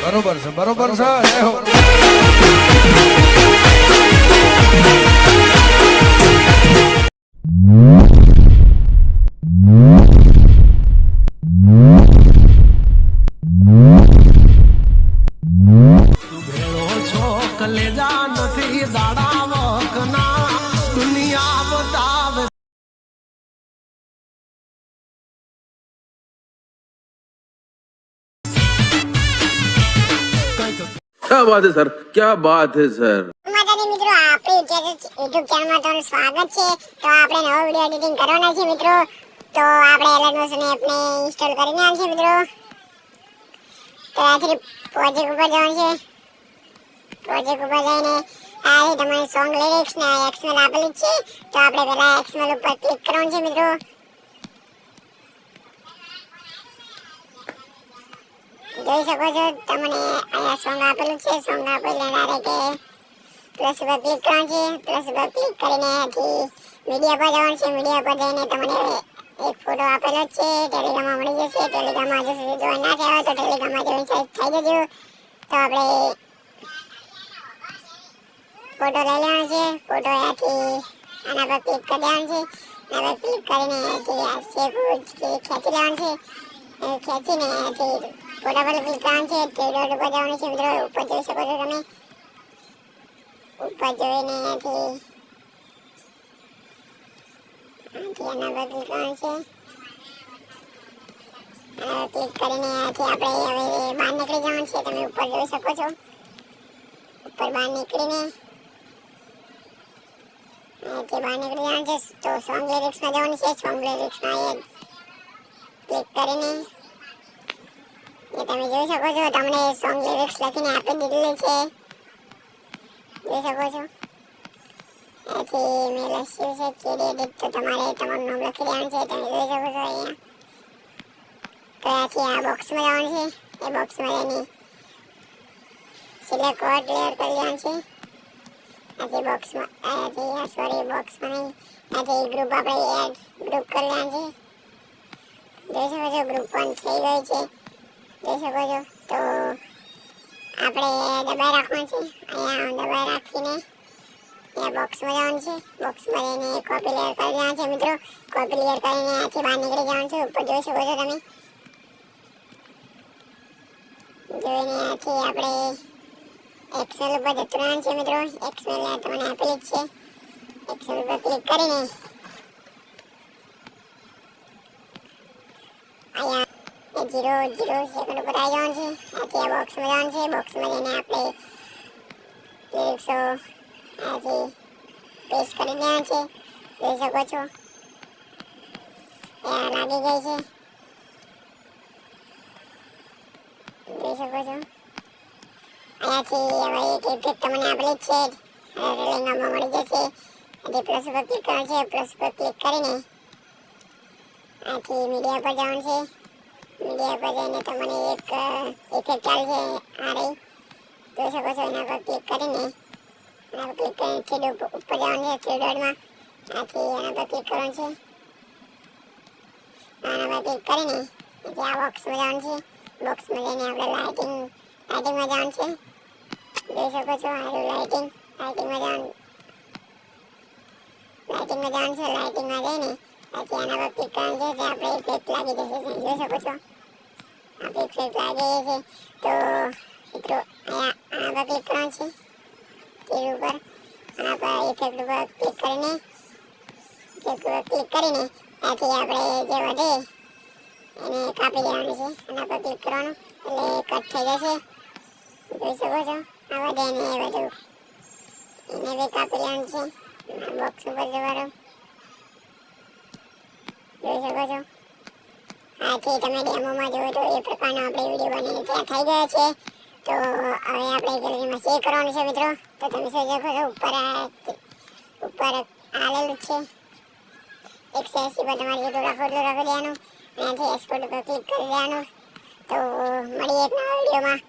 બરોબર છે બરોબર છે જય હો क्या बात है सर, क्या बात है सर। માતાજી મિત્રો, આપણી યુટ્યુબ ચેનલમાં તમારું સ્વાગત છે। તો આપણે નવો વિડિયો એડિટિંગ કરવાના છે મિત્રો। તો આપણે એલર્ટ મોશન એપને ઇન્સ્ટોલ કરીને આલ છે મિત્રો। તો આથી પ્રોજેક્ટ ઉપર જવાનું છે। પ્રોજેક્ટ ઉપર જઈને આ તમારી સોંગ લિરિક્સ ને એક્સએમએલ આપેલી છે। તો આપણે પહેલા એક્સએમએલ ઉપર ક્લિક કરવાનું છે મિત્રો। જોઈ શકો છો તમને અહીંયા સોંગ આપેલું છે। સોંગ આપેલું ડાયરેક્ટ પ્લસ ઉપર ક્લિક કરવાનું છે। પ્લસ ઉપર ક્લિક કરીને અહીંથી મીડિયા પર જવાનું છે। મીડિયા પર જઈને તમને એક ફોટો આપેલો છે, ટેલિગ્રામમાં મળી જશે। ટેલિગ્રામમાં હજુ સુધી જોઈન ના થયા હોય તો ટેલિગ્રામમાં જોઈન થઈ જજો। તો આપણે ફોટો લઈ લેવાનો છે। ફોટો અહીંયાથી આના પર ક્લિક કરી દેવાનું છે। આના પર ક્લિક કરીને અહીંથી આ શેપ ખેંચી લેવાનું છે। ખેંચીને અહીંથી ફોટા પર ક્લિક કરવાનું છે। થ્રી ડોટ ઉપર જવાનું છે મિત્રો। ઉપર જોઈ શકો છો તમે। ઉપર જોઈને અહીંયાથી આના પર ક્લિક કરવાનું છે। ક્લિક કરીને અહીંયાથી આપણે હવે બહાર નીકળી જવાનું છે। તમે ઉપર જોઈ શકો છો। ઉપર બહાર નીકળીને અહીંયાથી બહાર નીકળી જવાનું છે। તો સોંગ લિરિક્સમાં જવાનું છે। સોંગ લિરિક્સમાં ક્લિક કરીને એ તમે જોઈ શકો છો તમને સોંગ લિરિક્સ લખીને આપી દીધેલી છે। જોઈ શકો છો। અહીંથી મેં લખ્યું છે કેડી એડિટ। તો તમારે તમારું નામ લખી દેવાનું છે। તમે જોઈ શકો છો અહીંયા। તો અહીંથી આ બોક્સમાં જવાનું છે। એ બોક્સમાં જઈને સિલેક્ટ વર્ડ ક્લિયર કરી દેવાનું છે। અહીંથી બોક્સમાં અહીંયાથી સોરી બોક્સમાં નહીં, અહીંથી ગ્રુપ આપણે એડ ગ્રુપ કરી લેવાનું છે। જોઈ શકો છો ગ્રુપ 1 થઈ ગઈ છે। જોઈ શકો છો। તો આપણે દબાઈ રાખવાનું છે। અહીંયા દબાઈ રાખીને અહીંયા બોક્સમાં જવાનું છે। બોક્સમાં જઈને કોપી લેયર કરી દેવાનું છે મિત્રો। કોપી લેયર કરીને અહીંયાથી બહાર નીકળી જવાનું છે। ઉપર જોઈ શકો છો તમે। જોઈને અહીંયાથી આપણે એક્સેલ ઉપર જતું રહેવાનું છે મિત્રો। એક્સેલ તમને આપેલી જ છે। એક્સેલ ઉપર ક્લિક કરીને અહીંયા 0 સેકન્ડ ઉપર આવી જવાનું છે। અહીંથી આ બોક્સમાં જવાનું છે। બોક્સમાં જઈને આપણે લિરિક્સો અહીંયાથી પેસ્ટ કરી દેવાનું છે। જોઈ શકો છો ત્યાં લાગી ગઈ છે। જોઈ શકો છો અહીંયાથી હવે એક ઇફેક્ટ તમને આપેલી જ છે। ટેલિગ્રામમાં મળી જશે। અહીંથી પ્લસ ઉપર ક્લિક કરવાનું છે। પ્લસ ઉપર ક્લિક કરીને અહીંથી મીડિયા પર જવાનું છે। મીડિયા પર જઈને તમને એક ઇફેક્ટ ચાલે છે આ રહી। જોઈ શકો છો એના પર ક્લિક કરીને એના પર ક્લિક કરીને થ્રી ડોટ ઉપર જવાનું છે। થ્રી ડોટમાં અહીંથી એના પર ક્લિક કરવાનું છે। આના પર ક્લિક કરીને અહીંથી આ બોક્સમાં જવાનું છે। બોક્સમાં જઈને આપણે લાઇટિંગમાં જવાનું છે। જોઈ શકો છો આ લાઇટિંગમાં જવાનું છે। લાઇટિંગમાં જઈને અહીંથી આના પર ક્લિક કરવાનું છે। ત્યાં આપણે ઇફેક્ટ લાગી જશે। જોઈ શકો છો આપણે ઇફેક્ટ લાગી છે। તો મિત્રો અહીંયા આના પર ક્લિક કરવાનું છે। તીર ઉપર આના પર ઇફેક્ટ ઉપર ક્લિક કરીને અહીંથી આપણે જે વધે એને કાપી દેવાનું છે। આના પર ક્લિક કરવાનું એટલે કટ થઈ જશે। જોઈ શકો છો આ વધે ને એ બધું એને બી કાપી લેવાનું છે। બોક્સ ઉપર જવાનું જોઈ શકો છો। આથી તમે ડેમોમાં જોવો તો એ પ્રકારનો આપણે વિડીયો બનીને તૈયાર થઈ ગયો છે। તો હવે આપણે ગેલેરીમાં સેવ કરવાનું છે મિત્રો। તો તમે જોઈ શકો છો ઉપર આલેલું છે 180 પર તમારે જેટલું રાખો એટલું રાખી દેવાનું। અહીંયાથી એક્સપોર્ટ ઉપર ક્લિક કરી દેવાનું। તો મળીએ એક નવા વિડીયોમાં।